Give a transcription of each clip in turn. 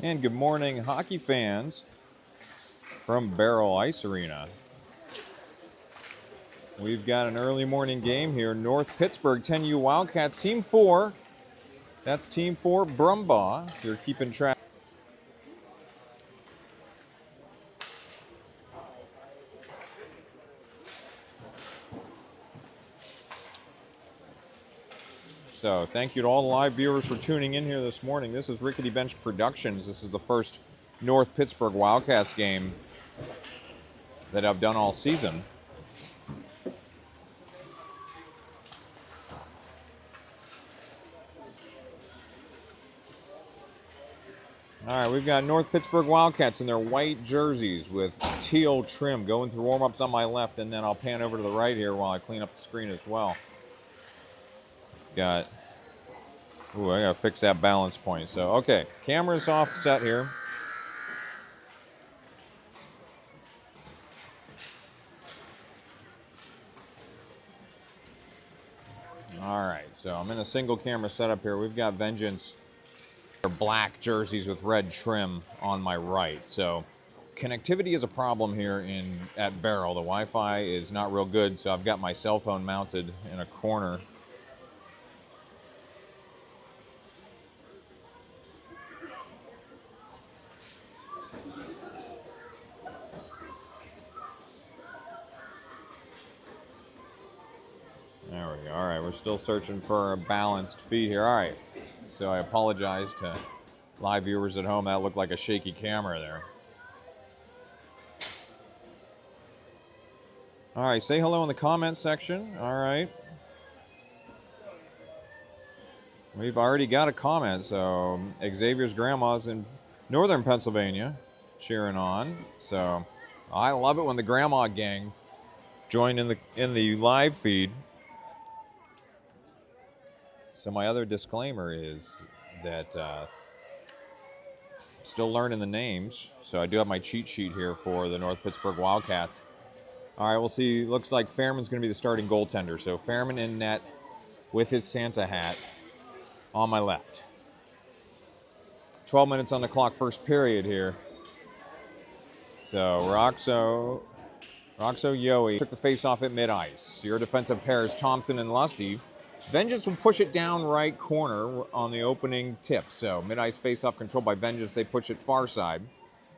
And good morning, hockey fans from Barrel Ice Arena. We've got an early morning game here. North Pittsburgh 10U Wildcats, Team 4. That's Team 4 Brumbaugh, if you're keeping track. So thank you to all the live viewers for tuning in here this morning. This is Rickety Bench Productions. This is the first North Pittsburgh Wildcats game that I've done all season. All right, we've got North Pittsburgh Wildcats in their white jerseys with teal trim going through warm-ups on my left, and then I'll pan over to the right here while I clean up the screen as well. We've got, ooh, I gotta fix that balance point. So, okay, camera's off set here. All right, so I'm in a single camera setup here. We've got Vengeance black jerseys with red trim on my right. So connectivity is a problem here at Barrel. The Wi-Fi is not real good, so I've got my cell phone mounted in a corner. There we go. All right, we're still searching for a balanced feed here. All right, so I apologize to live viewers at home. That looked like a shaky camera there. All right, say hello in the comment section. All right. We've already got a comment. So Xavier's grandma's in northern Pennsylvania cheering on. So I love it when the grandma gang join in the live feed. So my other disclaimer is that still learning the names. So I do have my cheat sheet here for the North Pittsburgh Wildcats. All right, we'll see. Looks like Fairman's going to be the starting goaltender. So Fairman in net with his Santa hat on my left. 12 minutes on the clock, first period here. So Roxo Yohe took the face-off at mid-ice. Your defensive pair is Thompson and Lusty. Vengeance will push it down right corner on the opening tip. So mid-ice face-off controlled by Vengeance. They push it far side.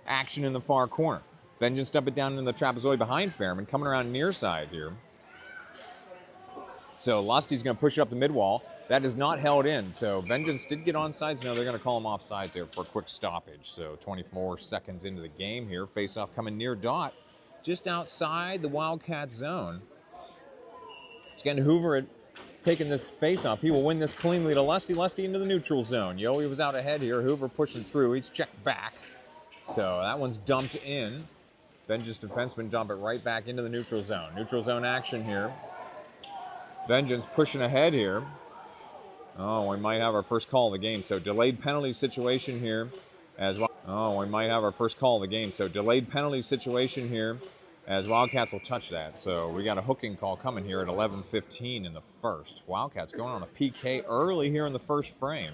Action in the far corner. Vengeance dump it down in the trapezoid behind Fairman, coming around near side here. So Lusty's going to push it up the mid-wall. That is not held in. So Vengeance did get on sides. No, they're going to call him off sides here for a quick stoppage. So 24 seconds into the game here. Face-off coming near dot, just outside the Wildcat zone. It's getting Hoover at taking this face-off. He will win this cleanly to Lusty. Lusty into the neutral zone. Yohe was out ahead here. Hoover pushing through. He's checked back. So that one's dumped in. Vengeance defenseman dump it right back into the neutral zone. Neutral zone action here. Vengeance pushing ahead here. Oh, we might have our first call of the game. So delayed penalty situation here as well. Oh, we might have our first call of the game. So delayed penalty situation here as Wildcats will touch that. So we got a hooking call coming here at 11:15 in the first. Wildcats going on a PK early here in the first frame.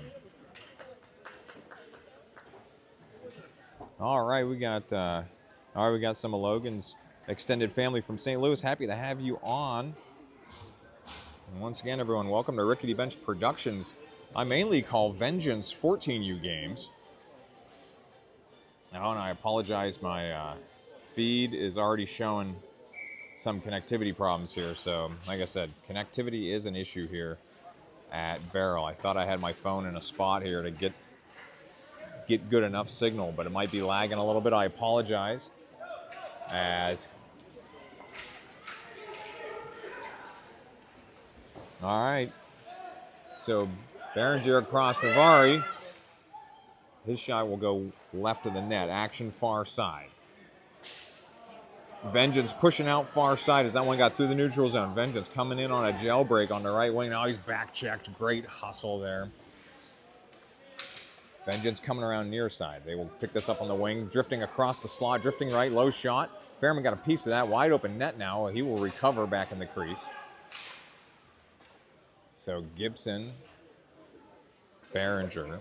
All right, we got some of Logan's extended family from St. Louis. Happy to have you on. And once again, everyone, welcome to Rickety Bench Productions. I mainly call Vengeance 14U games. Oh, and I apologize, my feed is already showing some connectivity problems here. So, like I said, connectivity is an issue here at Barrel. I thought I had my phone in a spot here to get good enough signal, but it might be lagging a little bit. I apologize. All right. So Berenger across Navari. His shot will go left of the net. Action far side. Vengeance pushing out far side as that one got through the neutral zone. Vengeance coming in on a jailbreak on the right wing. Now he's back checked. Great hustle there. Vengeance coming around near side. They will pick this up on the wing. Drifting across the slot. Drifting right. Low shot. Fairman got a piece of that. Wide open net now. He will recover back in the crease. So Gibson. Berenger.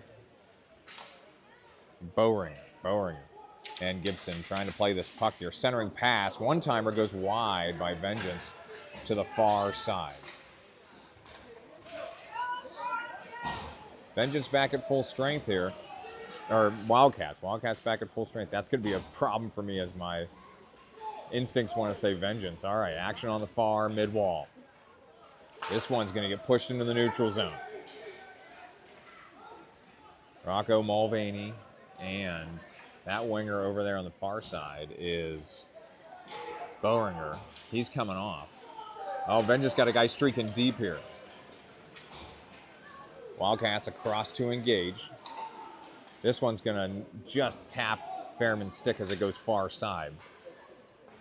Bowringer. And Gibson trying to play this puck here. Centering pass. One-timer goes wide by Vengeance to the far side. Vengeance back at full strength here. Or Wildcats. Wildcats back at full strength. That's going to be a problem for me as my instincts want to say Vengeance. All right, action on the far mid-wall. This one's going to get pushed into the neutral zone. Rocco Mulvaney, and that winger over there on the far side is Bowringer. He's coming off. Oh, Vengeance got a guy streaking deep here. Wildcats across to engage. This one's going to just tap Fairman's stick as it goes far side.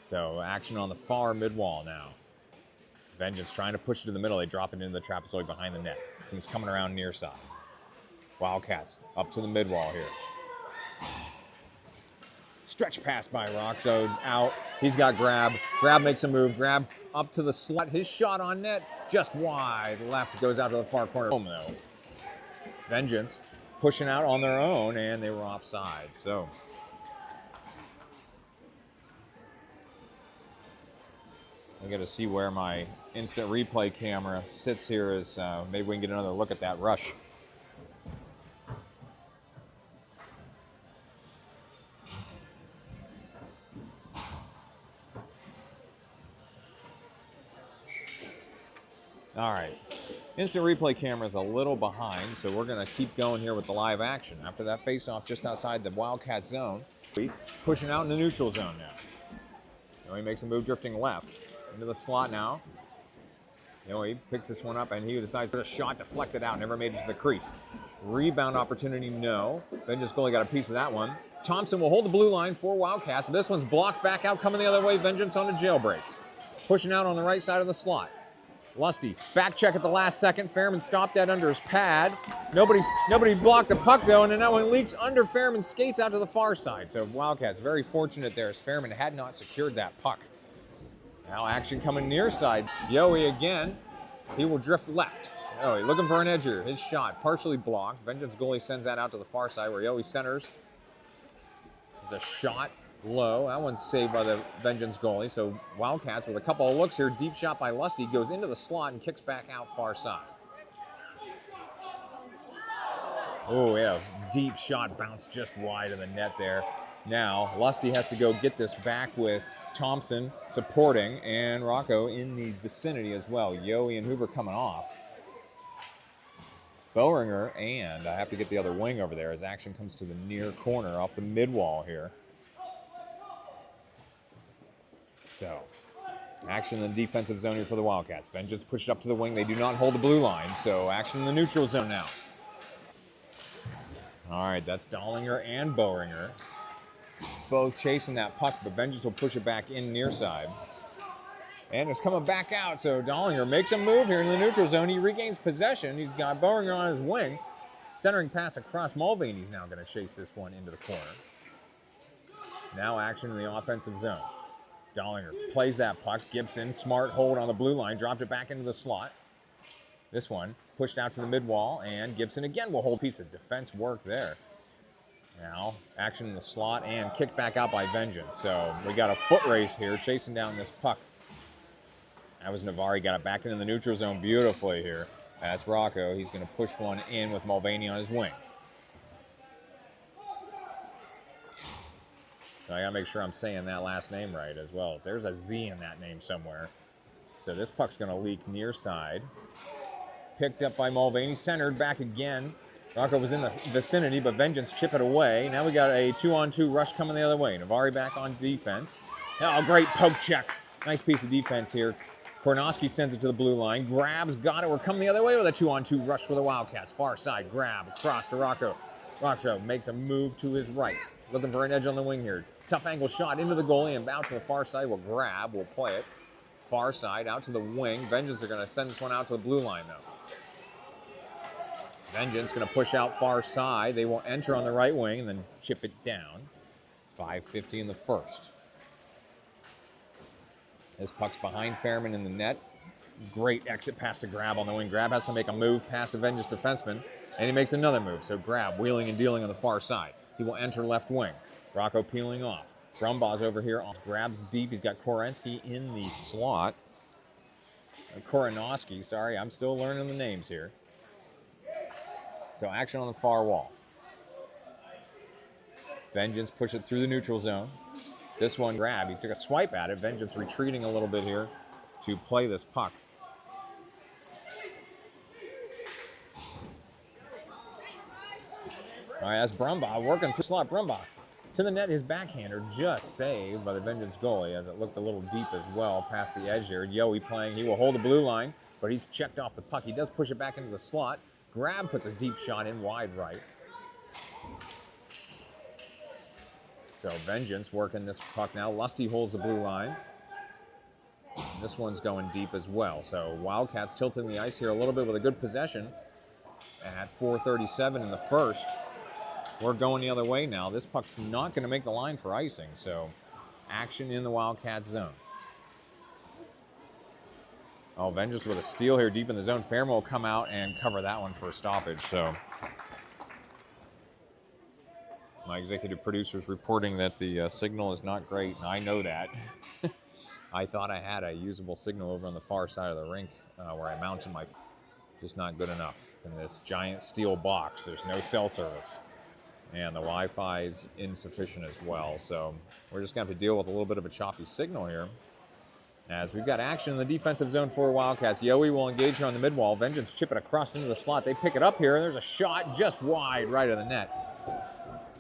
So action on the far mid-wall now. Vengeance trying to push it to the middle. They drop it into the trapezoid behind the net. Someone's coming around near side. Wildcats up to the mid-wall here. Stretch pass by Roxo, out. He's got Grab. Grab makes a move. Grab up to the slot. His shot on net, just wide left. Goes out to the far corner. Home though. Vengeance pushing out on their own, and they were offside. So I got to see where my instant replay camera sits here. As maybe we can get another look at that rush. All right, instant replay camera is a little behind, so we're going to keep going here with the live action. After that face-off just outside the Wildcat zone, pushing out in the neutral zone now. He makes a move drifting left into the slot now. He picks this one up, and he decides to shot deflected out, never made it to the crease. Rebound opportunity, no. Vengeance goalie got a piece of that one. Thompson will hold the blue line for Wildcats, but this one's blocked back out, coming the other way. Vengeance on a jailbreak. Pushing out on the right side of the slot. Lusty, back check at the last second. Fairman stopped that under his pad. Nobody blocked the puck, though, and then that one leaks under Fairman's skates out to the far side. So Wildcats very fortunate there as Fairman had not secured that puck. Now action coming near side. Yoey again. He will drift left. Yoey looking for an edge here. His shot partially blocked. Vengeance goalie sends that out to the far side where Yoey centers. There's a shot. Low. That one's saved by the Vengeance goalie. So Wildcats with a couple of looks here. Deep shot by Lusty. Goes into the slot and kicks back out far side. Oh, yeah. Deep shot bounced just wide of the net there. Now, Lusty has to go get this back with Thompson supporting and Rocco in the vicinity as well. Yoey and Hoover coming off. Bowringer, and I have to get the other wing over there as action comes to the near corner off the mid-wall here. So, action in the defensive zone here for the Wildcats. Vengeance pushed up to the wing. They do not hold the blue line, so action in the neutral zone now. All right, that's Dollinger and Bowringer. Both chasing that puck, but Vengeance will push it back in near side. And it's coming back out, so Dollinger makes a move here in the neutral zone. He regains possession. He's got Bowringer on his wing. Centering pass across Mulvaney. He's now going to chase this one into the corner. Now action in the offensive zone. Dollinger plays that puck. Gibson, smart hold on the blue line, dropped it back into the slot. This one pushed out to the mid-wall, and Gibson again will hold a piece of defense work there. Now, action in the slot and kicked back out by Vengeance. So we got a foot race here, chasing down this puck. That was Navarre, got it back into the neutral zone beautifully here. That's Rocco. He's going to push one in with Mulvaney on his wing. So I got to make sure I'm saying that last name right as well. So there's a Z in that name somewhere. So this puck's going to leak near side. Picked up by Mulvaney, centered back again. Rocco was in the vicinity, but Vengeance chip it away. Now we got a 2-on-2 rush coming the other way. Navarre back on defense. Oh, great poke check. Nice piece of defense here. Kornoski sends it to the blue line. Grabs, got it. We're coming the other way with a 2-on-2 rush for the Wildcats. Far side, grab, across to Rocco. Rocco makes a move to his right. Looking for an edge on the wing here. Tough angle shot into the goalie and bounce to the far side. We'll grab, we'll play it. Far side, out to the wing. Vengeance are going to send this one out to the blue line, though. Vengeance going to push out far side. They will enter on the right wing and then chip it down. 5:50 in the first. This puck's behind Fairman in the net. Great exit pass to Grab on the wing. Grab has to make a move past the Vengeance defenseman, and he makes another move. So Grab wheeling and dealing on the far side. He will enter left wing. Rocco peeling off. Brumbaugh's over here. Grabs deep. He's got Korensky in the slot. Koronowski, sorry, I'm still learning the names here. So action on the far wall. Vengeance push it through the neutral zone. This one grab. He took a swipe at it. Vengeance retreating a little bit here to play this puck. All right, that's Brumbaugh working through the slot. Brumbaugh to the net. His backhander just saved by the Vengeance goalie as it looked a little deep as well past the edge there. Yowie playing. He will hold the blue line, but he's checked off the puck. He does push it back into the slot. Grab puts a deep shot in wide right. So Vengeance working this puck now. Lusty holds the blue line. This one's going deep as well. So Wildcats tilting the ice here a little bit with a good possession at 4:37 in the first. We're going the other way now. This puck's not going to make the line for icing, so action in the Wildcats zone. Oh, Vengeance with a steal here deep in the zone. Fairman will come out and cover that one for a stoppage, so my executive producer's reporting that the signal is not great, and I know that. I thought I had a usable signal over on the far side of the rink where I mounted my... Just not good enough in this giant steel box. There's no cell service. And the Wi-Fi is insufficient as well. So we're just going to have to deal with a little bit of a choppy signal here. As we've got action in the defensive zone for Wildcats. Yowie will engage here on the mid-wall. Vengeance chip it across into the slot. They pick it up here. There's a shot just wide right of the net.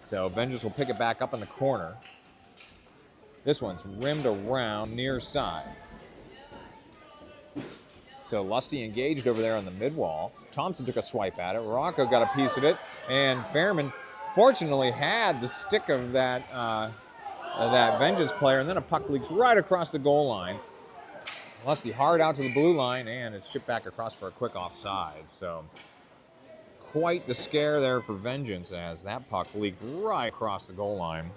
So Vengeance will pick it back up in the corner. This one's rimmed around near side. So Lusty engaged over there on the mid-wall. Thompson took a swipe at it. Rocco got a piece of it. And Fairman fortunately had the stick of that Vengeance player, and then a puck leaks right across the goal line. Lusty hard out to the blue line, and it's chipped back across for a quick offside. So quite the scare there for Vengeance as that puck leaked right across the goal line.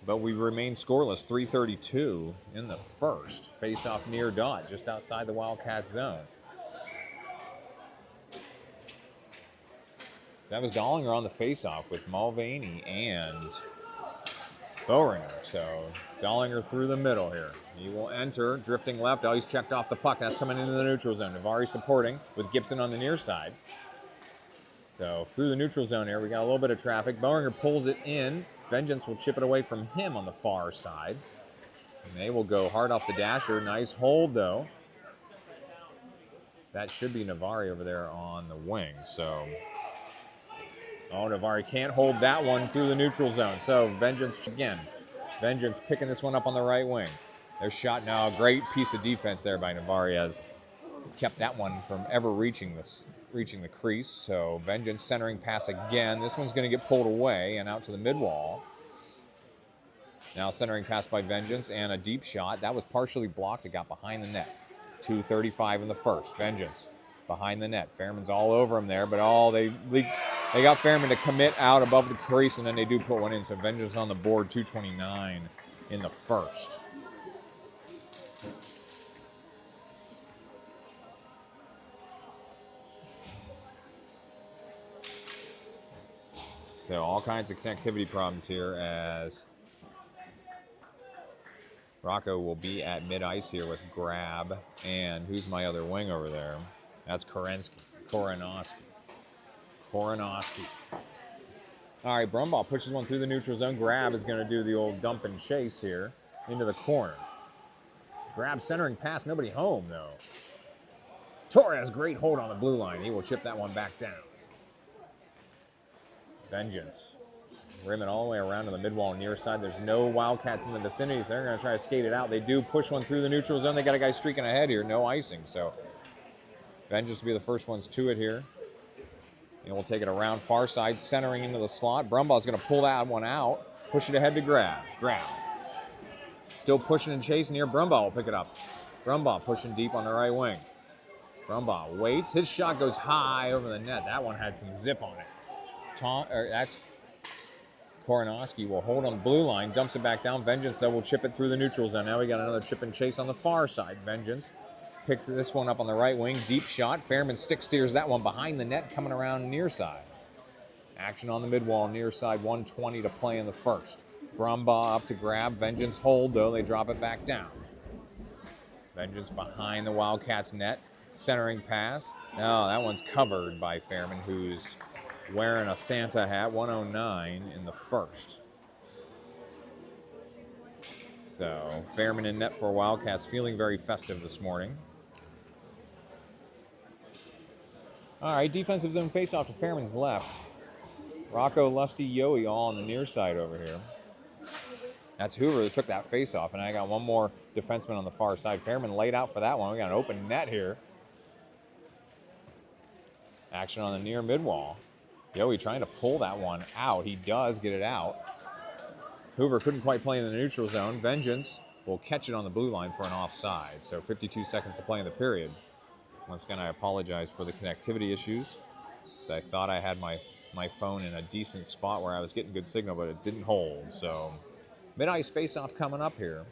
But we remain scoreless, 3:32 in the first. Face-off near dot, just outside the Wildcats zone. That was Dollinger on the face-off with Mulvaney and Boehringer. So Dollinger through the middle here. He will enter, drifting left. Oh, he's checked off the puck. That's coming into the neutral zone. Navari supporting with Gibson on the near side. So through the neutral zone here, we got a little bit of traffic. Boehringer pulls it in. Vengeance will chip it away from him on the far side. And they will go hard off the dasher. Nice hold, though. That should be Navari over there on the wing. So, oh, Navari can't hold that one through the neutral zone. So Vengeance again. Vengeance picking this one up on the right wing. Their shot now. A great piece of defense there by Navari has kept that one from ever reaching the crease. So Vengeance centering pass again. This one's going to get pulled away and out to the mid-wall. Now centering pass by Vengeance and a deep shot. That was partially blocked. It got behind the net. 2:35 in the first. Vengeance behind the net. Fairman's all over him there, but they got Fairman to commit out above the crease, and then they do put one in. So Vengeance on the board, 2:29 in the first. So all kinds of connectivity problems here as Rocco will be at mid-ice here with Grab. And who's my other wing over there? That's Koronowski. All right, Brumbaugh pushes one through the neutral zone. Grab is going to do the old dump and chase here into the corner. Grab centering pass. Nobody home, though. Torres, great hold on the blue line. He will chip that one back down. Vengeance. Rimming all the way around to the mid-wall near side. There's no Wildcats in the vicinity, so they're going to try to skate it out. They do push one through the neutral zone. They got a guy streaking ahead here. No icing, so Vengeance will be the first ones to it here. And we'll take it around far side, centering into the slot. Brumbaugh's going to pull that one out. Push it ahead to Grab. Still pushing and chasing here. Brumbaugh will pick it up. Brumbaugh pushing deep on the right wing. Brumbaugh waits. His shot goes high over the net. That one had some zip on it. That's Koronowski will hold on the blue line, dumps it back down. Vengeance, though, will chip it through the neutral zone. Now we got another chip and chase on the far side. Vengeance picks this one up on the right wing. Deep shot. Fairman stick steers that one behind the net, coming around near side. Action on the mid-wall, near side, 1:20 to play in the first. Brumbaugh up to grab. Vengeance hold, though. They drop it back down. Vengeance behind the Wildcats net. Centering pass. No, that one's covered by Fairman, who's wearing a Santa hat. 1:09 in the first. So Fairman in net for Wildcats, feeling very festive this morning. All right, defensive zone faceoff to Fairman's left. Rocco, Lusty, Yoey all on the near side over here. That's Hoover that took that faceoff, and I got one more defenseman on the far side. Fairman laid out for that one. We got an open net here. Action on the near mid-wall. Yoey trying to pull that one out. He does get it out. Hoover couldn't quite play in the neutral zone. Vengeance will catch it on the blue line for an offside. So 52 seconds to play in the period. Once again, I apologize for the connectivity issues. So I thought I had my phone in a decent spot where I was getting good signal, but it didn't hold. So mid-ice face-off coming up here.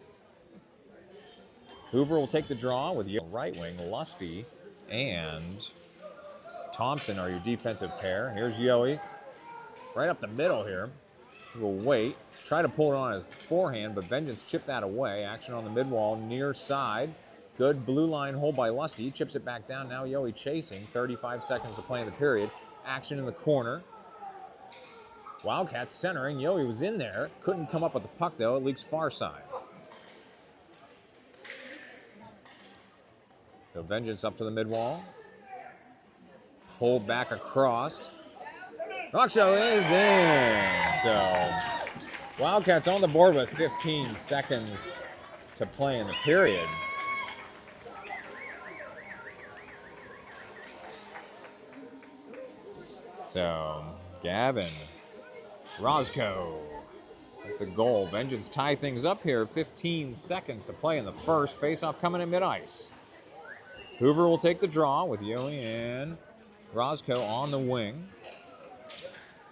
Hoover will take the draw with your right wing. Lusty and Thompson are your defensive pair. Here's Yoey right up the middle here. Will wait, try to pull it on his forehand, but Vengeance chipped that away. Action on the mid-wall, near side. Good blue line hold by Lusty. He chips it back down. Now Yoey chasing. 35 seconds to play in the period. Action in the corner. Wildcats centering. Yoey was in there. Couldn't come up with the puck, though. It leaks far side. So Vengeance up to the mid-wall. Pulled back across. Rock show is in. So Wildcats on the board with 15 seconds to play in the period. So Gavin Roscoe with the goal. Vengeance tie things up here. 15 seconds to play in the first. Face-off coming in mid-ice. Hoover will take the draw with Yoey and Roscoe on the wing.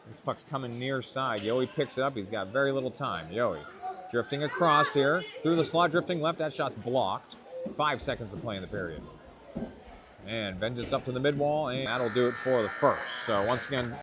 This puck's coming near side. Yoey picks it up. He's got very little time. Yoey drifting across here. Through the slot, drifting left. That shot's blocked. 5 seconds to play in the period. And Vengeance up to the mid-wall, and that'll do it for the first. So once again,